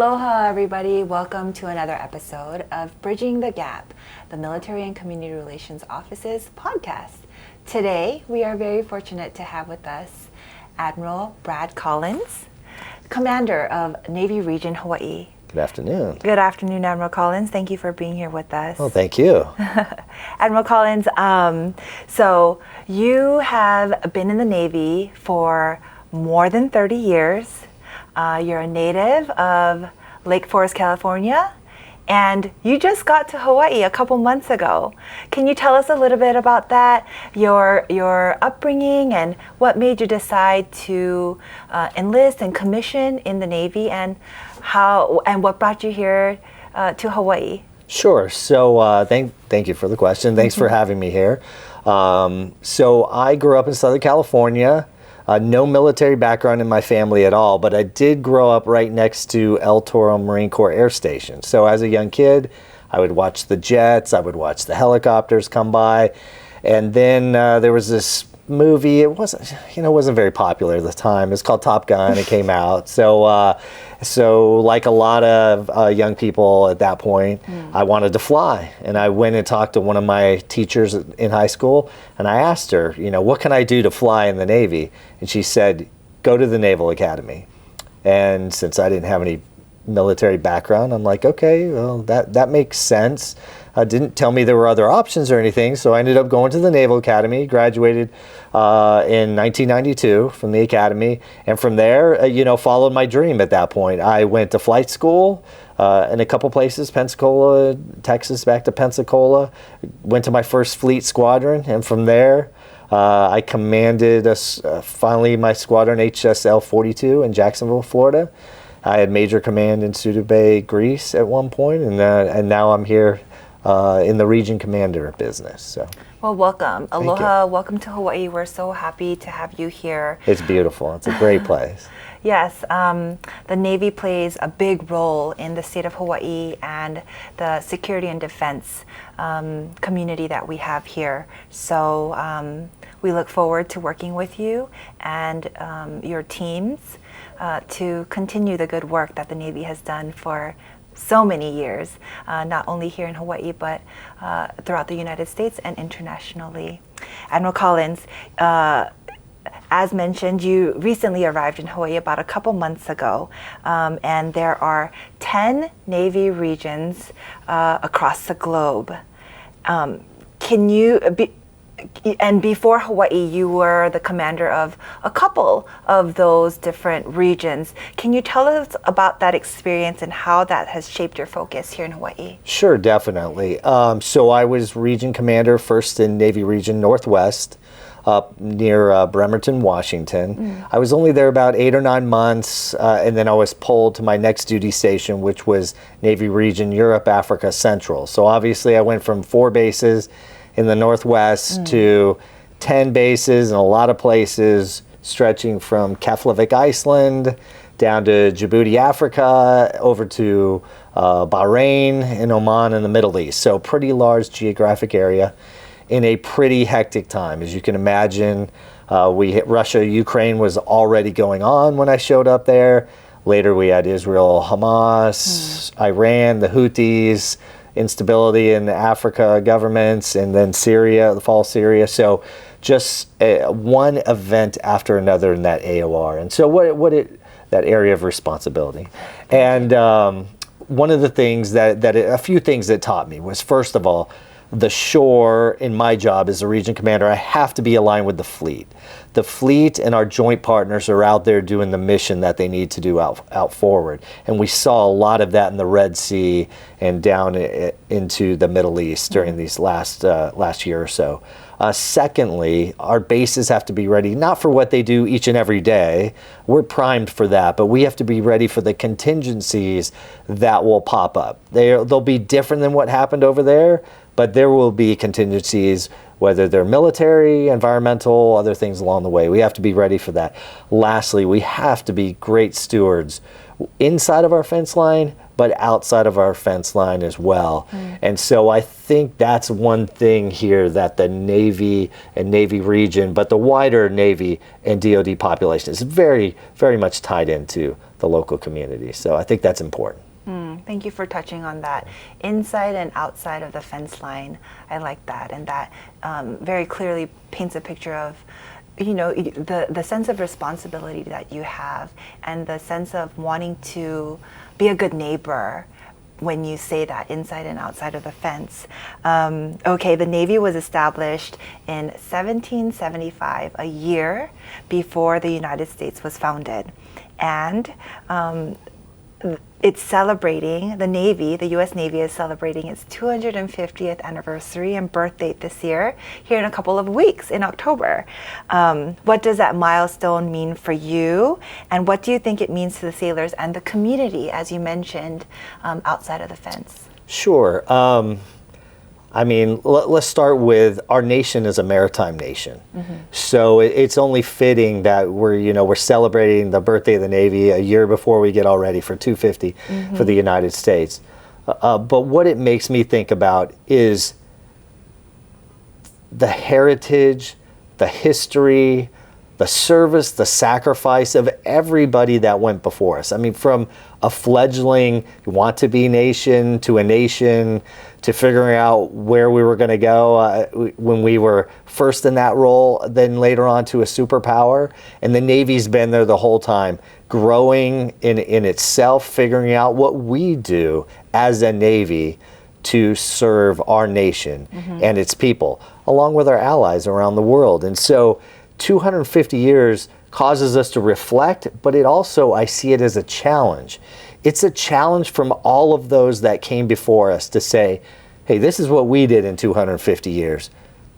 Aloha, everybody. Welcome to another episode of Bridging the Gap, the Military and Community Relations Office's podcast. Today, we are very fortunate to have with us Admiral Brad Collins, Commander of Navy Region Hawai. Good afternoon. Good afternoon, Admiral Collins. Thank you for being here with us. Well, thank you. Admiral Collins, so you have been in the Navy for more than 30 years. You're a native of Lake Forest, California, and you just got to Hawaii a couple months ago. Can you tell us a little bit about that, your upbringing, and what made you decide to enlist and commission in the Navy, and what brought you here to Hawaii? Sure. So thank you for the question. Thanks for having me here. So I grew up in Southern California. No military background in my family at all, but I did grow up right next to El Toro Marine Corps Air Station. So as a young kid, I would watch the jets, I would watch the helicopters come by, and then there was this movie. It wasn't very popular at the time. It's called Top Gun. It came out. So like a lot of young people at that point, I wanted to fly. And I went and talked to one of my teachers in high school, and I asked her, what can I do to fly in the Navy? And she said, go to the Naval Academy. And since I didn't have any military background, I'm like, okay, well, that makes sense. Didn't tell me there were other options or anything, so I ended up going to the Naval Academy, graduated in 1992 from the Academy, and from there, followed my dream at that point. I went to flight school in a couple places, Pensacola, Texas, back to Pensacola, went to my first fleet squadron, and from there, I commanded finally my squadron HSL 42 in Jacksonville, Florida. I had major command in Suda Bay, Greece at one point, and now I'm here in the region commander business. So. Well, welcome. Aloha, welcome to Hawaii. We're so happy to have you here. It's beautiful. It's a great place. Yes, the Navy plays a big role in the state of Hawaii and the security and defense community that we have here. So we look forward to working with you and your teams to continue the good work that the Navy has done for so many years, not only here in Hawaii, but throughout the United States and internationally. Admiral Collins, as mentioned, you recently arrived in Hawaii about a couple months ago, and there are 10 Navy regions across the globe. And before Hawaii, you were the commander of a couple of those different regions. Can you tell us about that experience and how that has shaped your focus here in Hawaii? Sure, definitely. So I was region commander first in Navy Region Northwest, up near Bremerton, Washington. I was only there about 8 or 9 months, and then I was pulled to my next duty station, which was Navy Region Europe, Africa Central. So obviously I went from 4 bases in the Northwest to 10 bases in a lot of places, stretching from Keflavik, Iceland, down to Djibouti, Africa, over to Bahrain and Oman in the Middle East. So pretty large geographic area in a pretty hectic time. As you can imagine, we hit Russia, Ukraine was already going on when I showed up there. Later we had Israel, Hamas, Iran, the Houthis, instability in the Africa governments, and then Syria, the fall of Syria. So just one event after another in that AOR. And so that area of responsibility. And one of the things a few things that taught me was, first of all, the shore in my job as a region commander, I have to be aligned with the fleet. The fleet and our joint partners are out there doing the mission that they need to do out forward. And we saw a lot of that in the Red Sea and down into the Middle East during these last year or so. Secondly, our bases have to be ready, not for what they do each and every day. We're primed for that, but we have to be ready for the contingencies that will pop up. They'll be different than what happened over there, but there will be contingencies, whether they're military, environmental, other things along the way. We have to be ready for that. Lastly, we have to be great stewards inside of our fence line, but outside of our fence line as well. And so I think that's one thing here that the Navy and Navy region, but the wider Navy and DoD population is very, very much tied into the local community. So I think that's important. Thank you for touching on that. Inside and outside of the fence line, I like that. And that very clearly paints a picture of, you know, the sense of responsibility that you have and the sense of wanting to be a good neighbor when you say that, inside and outside of the fence. Okay, the Navy was established in 1775, a year before the United States was founded. And it's celebrating, the Navy, the U.S. Navy is celebrating its 250th anniversary and birth date this year, here in a couple of weeks, in October. What does that milestone mean for you? And what do you think it means to the sailors and the community, as you mentioned, outside of the fence? Sure. I mean, let's start with our nation is a maritime nation. So it's only fitting that we're celebrating the birthday of the Navy a year before we get all ready for 250 for the United States. But what it makes me think about is the heritage, the history, the service, the sacrifice of everybody that went before us. I mean, from a fledgling want-to-be nation to a nation to figuring out where we were going to go when we were first in that role, then later on to a superpower. And the Navy's been there the whole time, growing in itself, figuring out what we do as a Navy to serve our nation and its people, along with our allies around the world. And so 250 years causes us to reflect, but it also, I see it as a challenge. It's a challenge from all of those that came before us to say, hey, this is what we did in 250 years.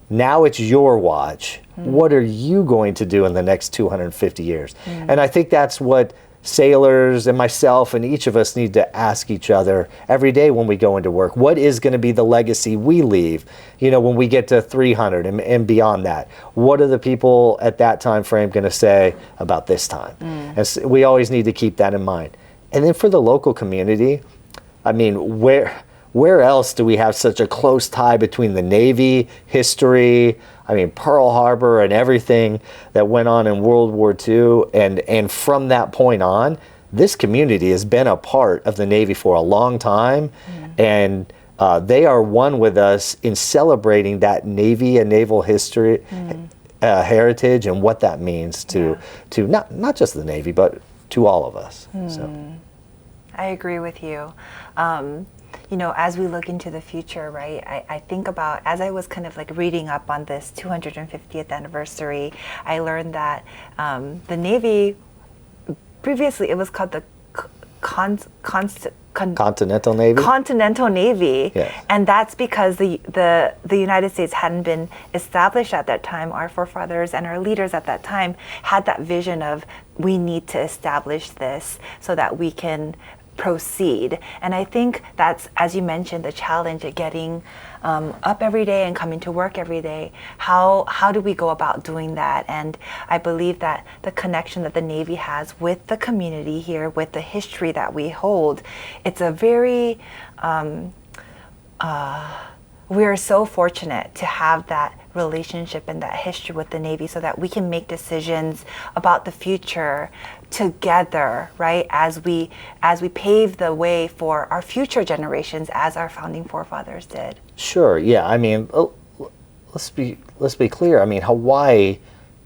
Now it's your watch. What are you going to do in the next 250 years? And I think that's what sailors and myself and each of us need to ask each other every day when we go into work. What is going to be the legacy we leave, when we get to 300 and beyond that? What are the people at that time frame going to say about this time? And so we always need to keep that in mind. And then for the local community, I mean, where else do we have such a close tie between the Navy, history, I mean, Pearl Harbor and everything that went on in World War II. And from that point on, this community has been a part of the Navy for a long time. And they are one with us in celebrating that Navy and naval history, heritage, and what that means to not just the Navy, but to all of us. So. I agree with you. As we look into the future, right, I think about, as I was kind of like reading up on this 250th anniversary, I learned that the Navy, previously it was called the Continental Navy? Continental Navy. Yes. And that's because the United States hadn't been established at that time. Our forefathers and our leaders at that time had that vision of, we need to establish this so that we can proceed. And I think that's, as you mentioned, the challenge of getting up every day and coming to work every day. How do we go about doing that? And I believe that the connection that the Navy has with the community here, with the history that we hold, it's a very we are so fortunate to have that relationship and that history with the Navy so that we can make decisions about the future together, right? As we pave the way for our future generations, as our founding forefathers did. Sure. Yeah. I mean, let's be clear. I mean, Hawaii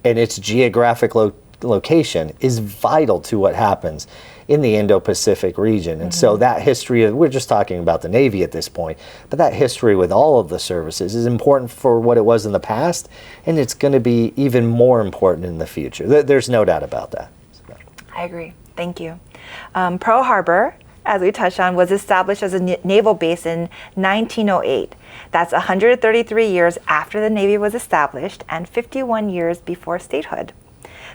and its geographic location is vital to what happens in the Indo-Pacific region. And so that history, we're just talking about the Navy at this point, but that history with all of the services is important for what it was in the past, and it's going to be even more important in the future. There's no doubt about that. I agree. Thank you. Pearl Harbor, as we touched on, was established as a naval base in 1908. That's 133 years after the Navy was established and 51 years before statehood.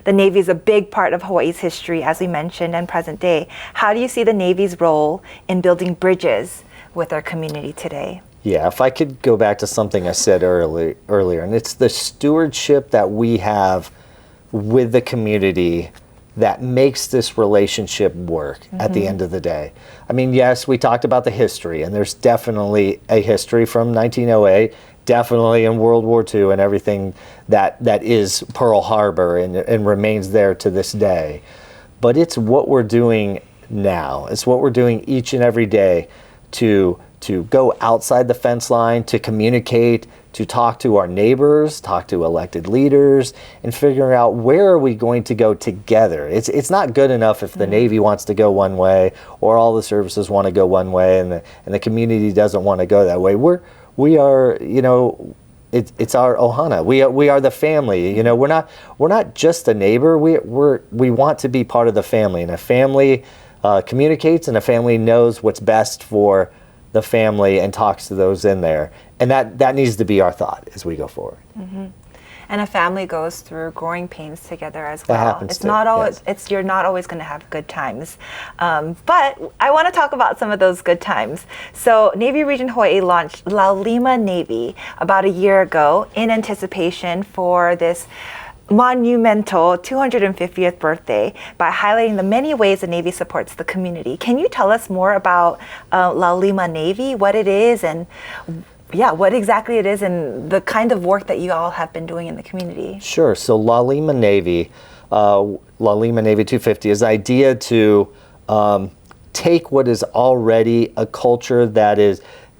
The Navy is a big part of Hawaii's history, as we mentioned, and present day. How do you see the Navy's role in building bridges with our community today? Yeah, if I could go back to something I said earlier, and it's the stewardship that we have with the community that makes this relationship work at the end of the day. I mean, yes, we talked about the history, and there's definitely a history from 1908, definitely in World War II and everything that is Pearl Harbor and remains there to this day. But it's what we're doing now. It's what we're doing each and every day to go outside the fence line, to communicate, to talk to our neighbors, talk to elected leaders, and figuring out where are we going to go together. It's not good enough if the Navy wants to go one way or all the services want to go one way and the community doesn't want to go that way. We are, you know, it's our ohana. We are the family. You know, we're not just a neighbor. We want to be part of the family, and a family communicates, and a family knows what's best for the family and talks to those in there. And that needs to be our thought as we go forward. And a family goes through growing pains together as well. That happens it's too, not always yes. you're not always going to have good times, but I want to talk about some of those good times. So Navy Region Hawaii launched Laulima Navy about a year ago in anticipation for this monumental 250th birthday by highlighting the many ways the Navy supports the community. Can you tell us more about Laulima Navy, what it is, and what exactly it is, and the kind of work that you all have been doing in the community? Sure. So Laulima Navy 250 is the idea to take what is already a culture that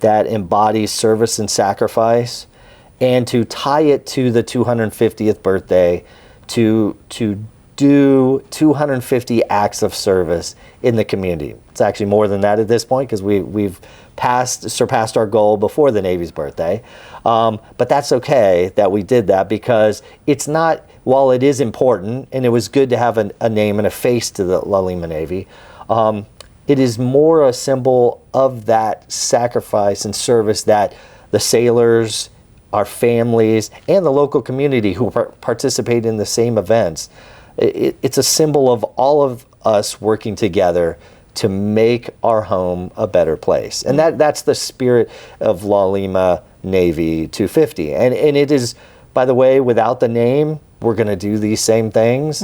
embodies service and sacrifice, and to tie it to the 250th birthday, to do 250 acts of service in the community. It's actually more than that at this point, because we've surpassed our goal before the Navy's birthday. But that's okay that we did that, because it's not, while it is important, and it was good to have a name and a face to the Laulima Navy, it is more a symbol of that sacrifice and service that the sailors, our families, and the local community who participate in the same events. It's a symbol of all of us working together to make our home a better place. And that's the spirit of Laulima Navy 250. And it is, by the way, without the name, we're going to do these same things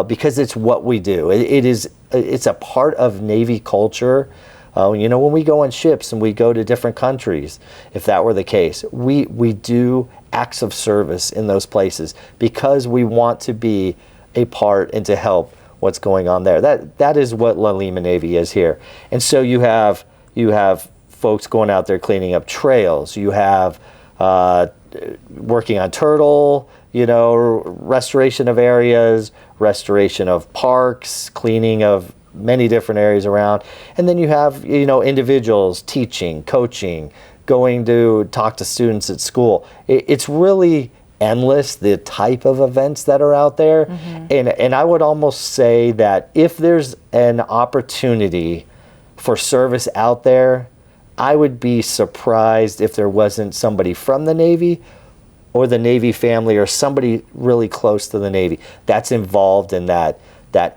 because it's what we do. It's a part of Navy culture. You know, when we go on ships and we go to different countries, if that were the case, we do acts of service in those places because we want to be a part and to help what's going on there. That is what Laulima Navy is here. And so you have folks going out there cleaning up trails. You have working on turtle, you know, restoration of areas, restoration of parks, cleaning of many different areas around. And then you have, you know, individuals teaching, coaching, going to talk to students at school. It's really endless, the type of events that are out there. And I would almost say that if there's an opportunity for service out there, I would be surprised if there wasn't somebody from the Navy or the Navy family or somebody really close to the Navy that's involved in that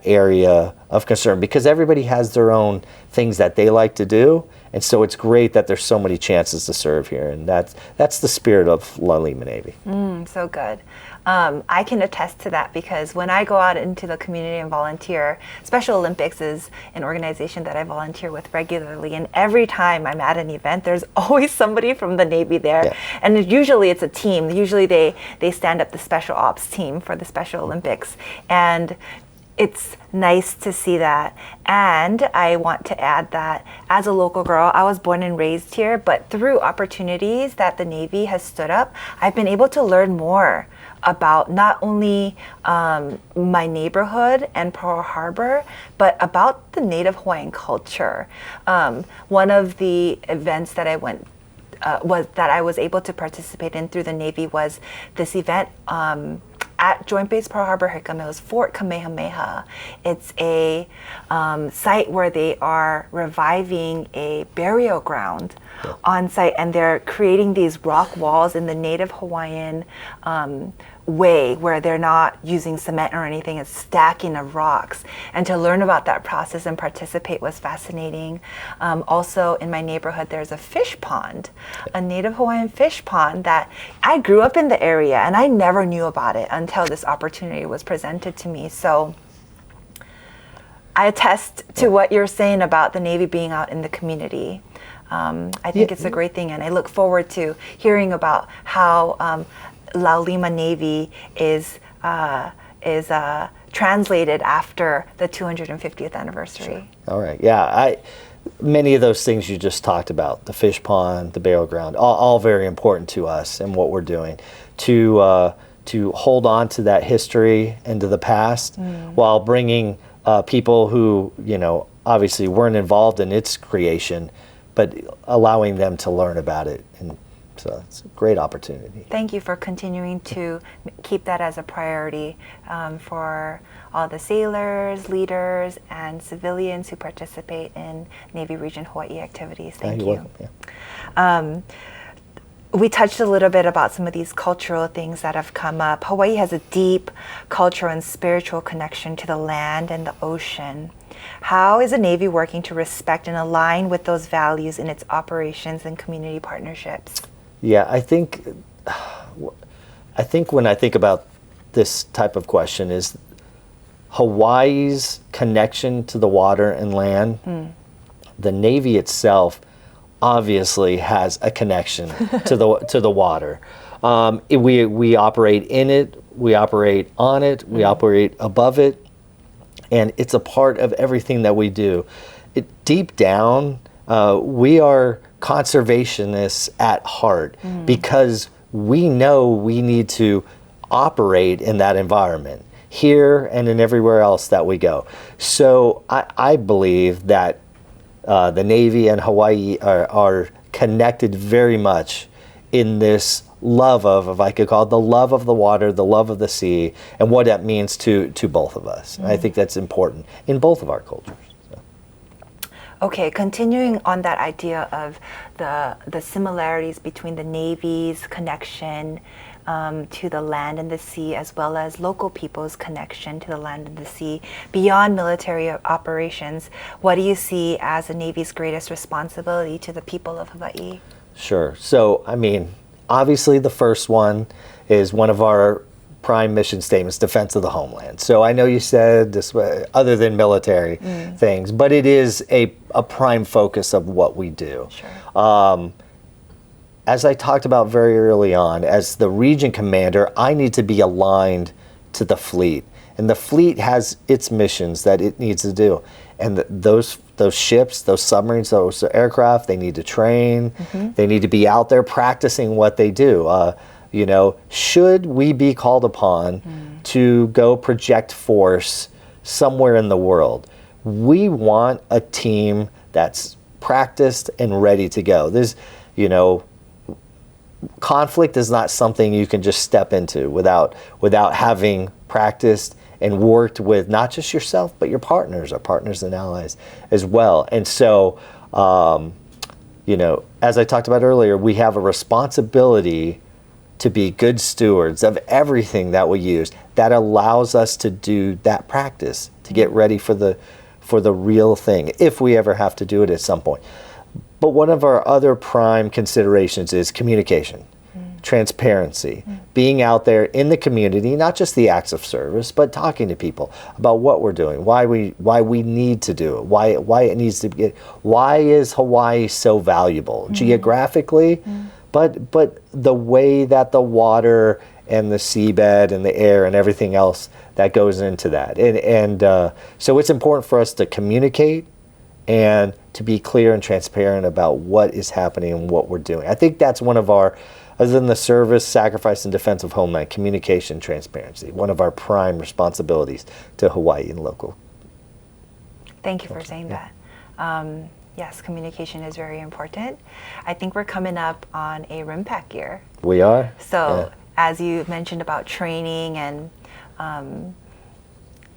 area of concern, because everybody has their own things that they like to do. And so it's great that there's so many chances to serve here. And that's the spirit of Laulima Navy. So good. I can attest to that, because when I go out into the community and volunteer, Special Olympics is an organization that I volunteer with regularly. And every time I'm at an event, there's always somebody from the Navy there. Yeah. And usually it's a team. Usually they stand up the special ops team for the Special Olympics. And it's nice to see that. And I want to add that as a local girl, I was born and raised here, but through opportunities that the Navy has stood up, I've been able to learn more about not only my neighborhood and Pearl Harbor, but about the Native Hawaiian culture. One of the events that I went that I was able to participate in through the Navy was this event at Joint Base Pearl Harbor Hickam. It was Fort Kamehameha. It's a site where they are reviving a burial ground on site, and they're creating these rock walls in the Native Hawaiian way, where they're not using cement or anything, it's stacking of rocks. And to learn about that process and participate was fascinating. Also in my neighborhood, there's a fish pond, a Native Hawaiian fish pond that I grew up in the area and I never knew about it until this opportunity was presented to me. So I attest to what you're saying about the Navy being out in the community. I think it's a great thing, and I look forward to hearing about how Laulima Navy is translated after the 250th anniversary. Sure. All right. Yeah. Many of those things you just talked about, the fish pond, the burial ground, all very important to us and what we're doing to hold on to that history and to the past while bringing people who, obviously weren't involved in its creation, but allowing them to learn about it. And so it's a great opportunity. Thank you for continuing to keep that as a priority for all the sailors, leaders, and civilians who participate in Navy Region Hawaii activities. Thank you. Welcome. Yeah. We touched a little bit about some of these cultural things that have come up. Hawaii has a deep cultural and spiritual connection to the land and the ocean. How is the Navy working to respect and align with those values in its operations and community partnerships? Yeah, I think when I think about this type of question is Hawaii's connection to the water and land. The Navy itself obviously has a connection to the water. We operate in it, we operate on it, we operate above it, and it's a part of everything that we do. Deep down, we are conservationists at heart because we know we need to operate in that environment here and in everywhere else that we go. So I believe that the Navy and Hawaii are connected very much in this love of, if I could call it, the love of the water, the love of the sea, and what that means to both of us. I think that's important in both of our cultures. Okay, continuing on that idea of the similarities between the Navy's connection to the land and the sea, as well as local people's connection to the land and the sea, beyond military operations, what do you see as the Navy's greatest responsibility to the people of Hawaii? Sure. So, obviously the first one is one of our prime mission statements, defense of the homeland. So I know you said this other than military things, but it is a prime focus of what we do. Sure. As I talked about very early on, as the region commander, I need to be aligned to the fleet. And the fleet has its missions that it needs to do. And those ships, those submarines, those aircraft, they need to train. They need to be out there practicing what they do. Should we be called upon to go project force somewhere in the world, we want a team that's practiced and ready to go. There's, conflict is not something you can just step into without having practiced and worked with not just yourself, but your partners, our partners and allies as well. And so, as I talked about earlier, we have a responsibility to be good stewards of everything that we use that allows us to do that practice, to get ready for the real thing, if we ever have to do it at some point. But one of our other prime considerations is communication, transparency, being out there in the community, not just the acts of service, but talking to people about what we're doing, why we need to do it, why it needs to be, why is Hawaii so valuable geographically, but the way that the water and the seabed and the air and everything else that goes into that. And so it's important for us to communicate and to be clear and transparent about what is happening and what we're doing. I think that's one of our, other than the service, sacrifice, and defense of homeland, communication, transparency, one of our prime responsibilities to Hawaii and local. Thank you for saying that. Yes, communication is very important. I think we're coming up on a RIMPAC year. We are. So as you mentioned about training and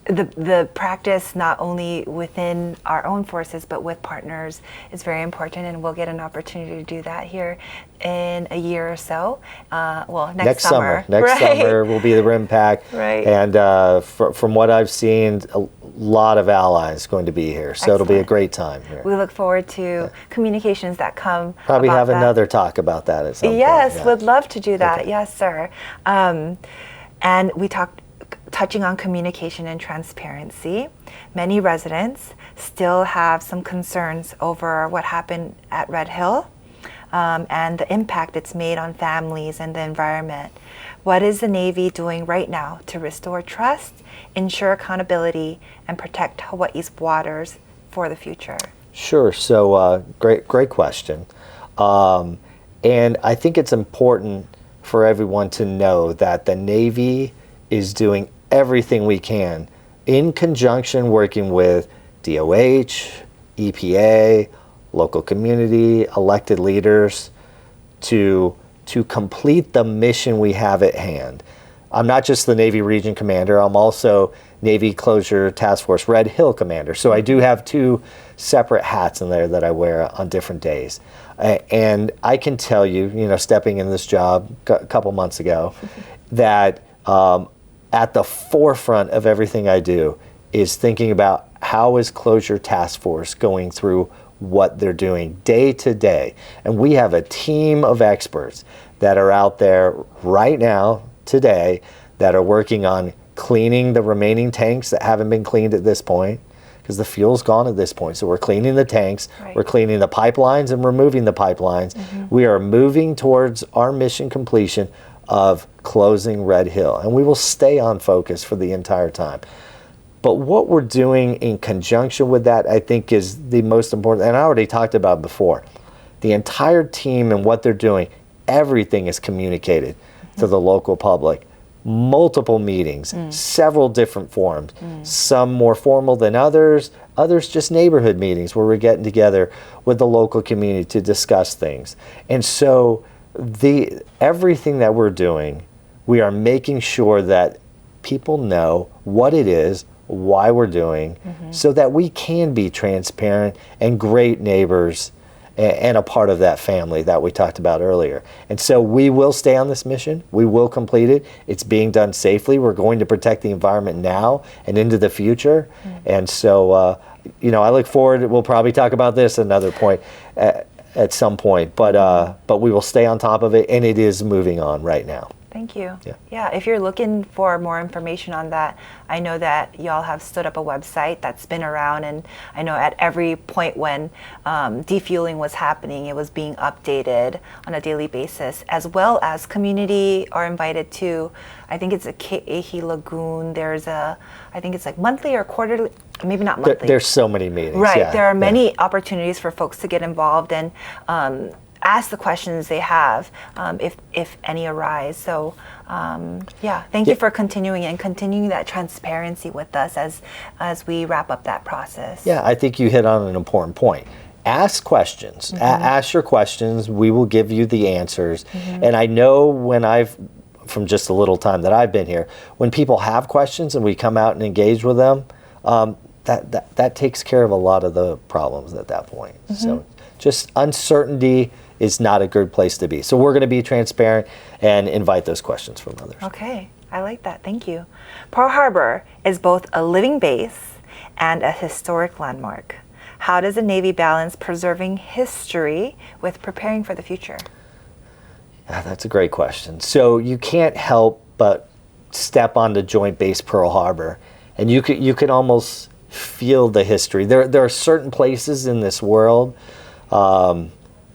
the practice not only within our own forces but with partners is very important, and we'll get an opportunity to do that here in a year or so. Next summer. Next summer will be the RIMPAC. Right. And from what I've seen, a lot of allies going to be here, so Excellent. It'll be a great time here. We look forward to communications that come. Probably about have that. Another talk about that at some point. Yes, Yeah. would love to do that. Okay. Yes, sir. And we talked touching on communication and transparency, many residents still have some concerns over what happened at Red Hill and the impact it's made on families and the environment. What is the Navy doing right now to restore trust, ensure accountability, and protect Hawaii's waters for the future? Sure. So great question. And I think it's important for everyone to know that the Navy is doing everything we can in conjunction working with DOH, EPA, local community, elected leaders to complete the mission we have at hand. I'm not just the Navy Region Commander, I'm also Navy Closure Task Force Red Hill Commander. So I do have two separate hats in there that I wear on different days. And I can tell you, stepping in this job a couple months ago, that at the forefront of everything I do is thinking about how is Closure Task Force going through what they're doing day to day. And we have a team of experts that are out there right now, today, that are working on cleaning the remaining tanks that haven't been cleaned at this point, because the fuel's gone at this point. So we're cleaning the tanks, right. We're cleaning the pipelines and removing the pipelines. We are moving towards our mission completion of closing Red Hill. And we will stay on focus for the entire time. But what we're doing in conjunction with that, I think, is the most important. And I already talked about before. The entire team and what they're doing, everything is communicated to the local public. Multiple meetings, several different forums, some more formal than others just neighborhood meetings where we're getting together with the local community to discuss things. And so everything that we're doing, we are making sure that people know what it is, why we're doing, so that we can be transparent and great neighbors and a part of that family that we talked about earlier. And so we will stay on this mission. We will complete it. It's being done safely. We're going to protect the environment now and into the future. And so, I look forward. We'll probably talk about this another point at some point, but we will stay on top of it, and it is moving on right now. Thank you. Yeah. If you're looking for more information on that, I know that y'all have stood up a website that's been around, and I know at every point when defueling was happening, it was being updated on a daily basis, as well as community are invited to, I think it's a Ke'ehi Lagoon. I think it's like monthly or quarterly, maybe not monthly. There's so many meetings. Right. Yeah. There are many opportunities for folks to get involved and ask the questions they have, if any arise. So, thank you for continuing that transparency with us as we wrap up that process. Yeah, I think you hit on an important point. Ask questions. Ask your questions. We will give you the answers. And I know from just a little time that I've been here, when people have questions and we come out and engage with them, that takes care of a lot of the problems at that point. So just uncertainty is not a good place to be. So we're going to be transparent and invite those questions from others. Okay, I like that. Thank you. Pearl Harbor is both a living base and a historic landmark. How does the Navy balance preserving history with preparing for the future? Yeah, that's a great question. So you can't help but step onto Joint Base Pearl Harbor, and you could almost feel the history. There are certain places in this world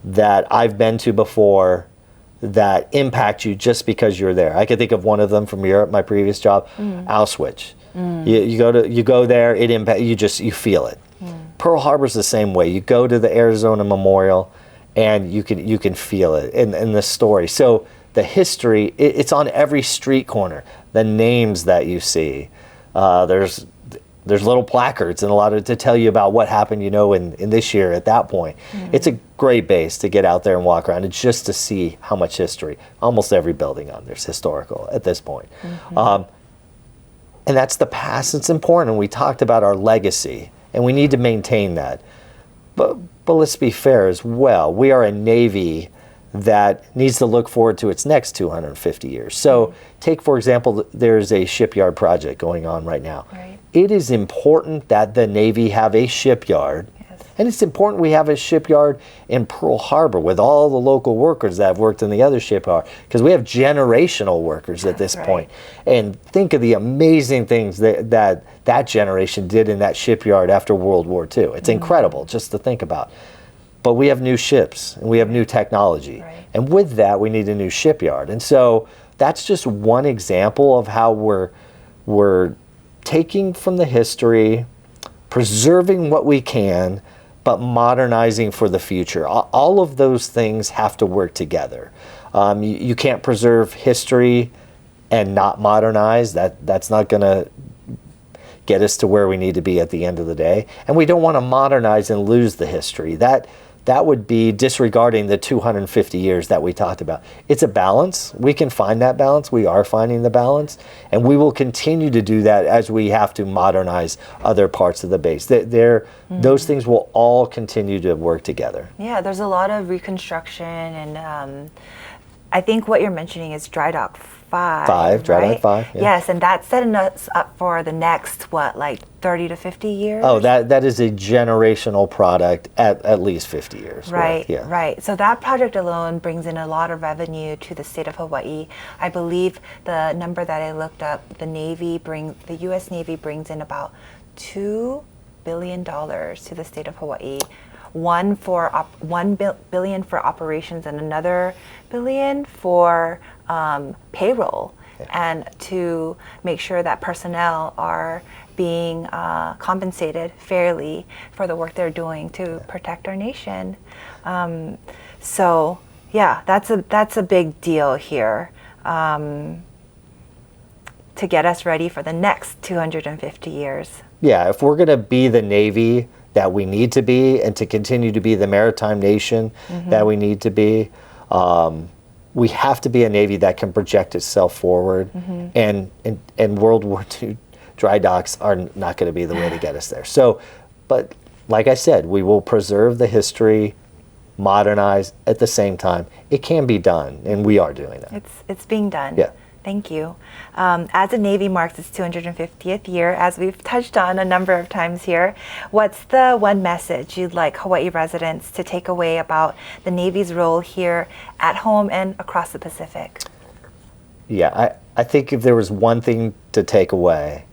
that I've been to before that impact you just because you're there. I could think of one of them from Europe, my previous job, Auschwitz. You go there, you feel it. Pearl Harbor's the same way. You go to the Arizona Memorial, and you can feel it in the story. So the history, it's on every street corner. The names that you see, there's little placards and a lot to tell you about what happened, in this year at that point. It's a great base to get out there and walk around and just to see how much history. Almost every building on there's historical at this point. And that's the past. It's important. We talked about our legacy, and we need to maintain that. But let's be fair as well. We are a Navy that needs to look forward to its next 250 years. So take, for example, there's a shipyard project going on right now. Right. It is important that the Navy have a shipyard And it's important we have a shipyard in Pearl Harbor with all the local workers that have worked in the other shipyard, because we have generational workers at this point. And think of the amazing things that generation did in that shipyard after World War II. It's incredible just to think about. But we have new ships and we have new technology. And with that, we need a new shipyard. And so that's just one example of how we're taking from the history, preserving what we can, but modernizing for the future. All of those things have to work together. You can't preserve history and not modernize. That's not going to get us to where we need to be at the end of the day. And we don't want to modernize and lose the history. That would be disregarding the 250 years that we talked about. It's a balance. We can find that balance. We are finding the balance. And we will continue to do that as we have to modernize other parts of the base. Those things will all continue to work together. Yeah, there's a lot of reconstruction, and I think what you're mentioning is Dry Dock 5. Dry Dock 5. Yeah. Yes, and that's setting us up for the next, 30 to 50 years? Oh, that is a generational product at least 50 years. Right, yeah. right. So that project alone brings in a lot of revenue to the state of Hawaii. I believe the number that I looked up, the U.S. Navy brings in about $2 billion to the state of Hawaii. $1 billion for operations and another $1 billion for payroll, and to make sure that personnel are being compensated fairly for the work they're doing to protect our nation. So yeah, that's a big deal here, to get us ready for the next 250 years. Yeah, if we're going to be the Navy that we need to be, and to continue to be the maritime nation that we need to be, we have to be a Navy that can project itself forward. And World War II dry docks are not going to be the way to get us there. So, but like I said, we will preserve the history, modernize at the same time. It can be done, and we are doing that. It's being done. Yeah. Thank you. As the Navy marks its 250th year, as we've touched on a number of times here, what's the one message you'd like Hawaii residents to take away about the Navy's role here at home and across the Pacific? Yeah, I think if there was one thing to take away,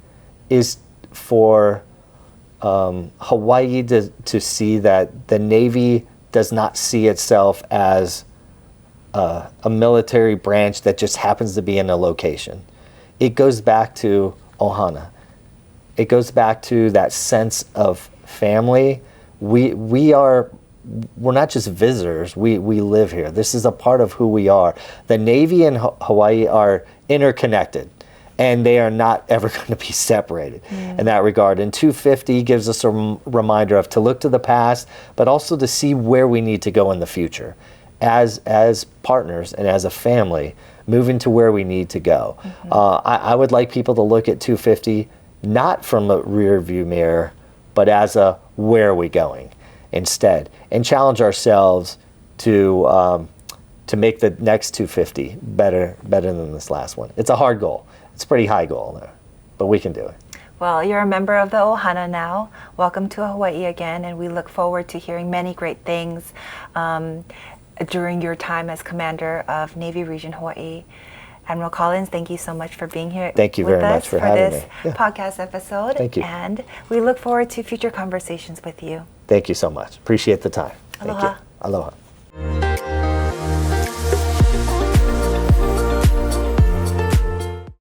is for Hawaii to see that the Navy does not see itself as a military branch that just happens to be in a location. It goes back to ohana. It goes back to that sense of family. We're not just visitors. We live here. This is a part of who we are. The Navy and Hawaii are interconnected, and they are not ever going to be separated in that regard. And 250 gives us a reminder of to look to the past, but also to see where we need to go in the future. As partners and as a family, moving to where we need to go. I would like people to look at 250 not from a rear view mirror, but as a where are we going instead, and challenge ourselves to make the next 250 better than this last one. It's a hard goal. It's a pretty high goal there, but we can do it. Well, you're a member of the Ohana now. Welcome to Hawaii again, and we look forward to hearing many great things during your time as commander of Navy Region Hawaii. Admiral Collins, thank you so much for being here. Thank you very much for having me. This podcast episode. Thank you. And we look forward to future conversations with you. Thank you so much. Appreciate the time. Aloha. Thank you. Aloha.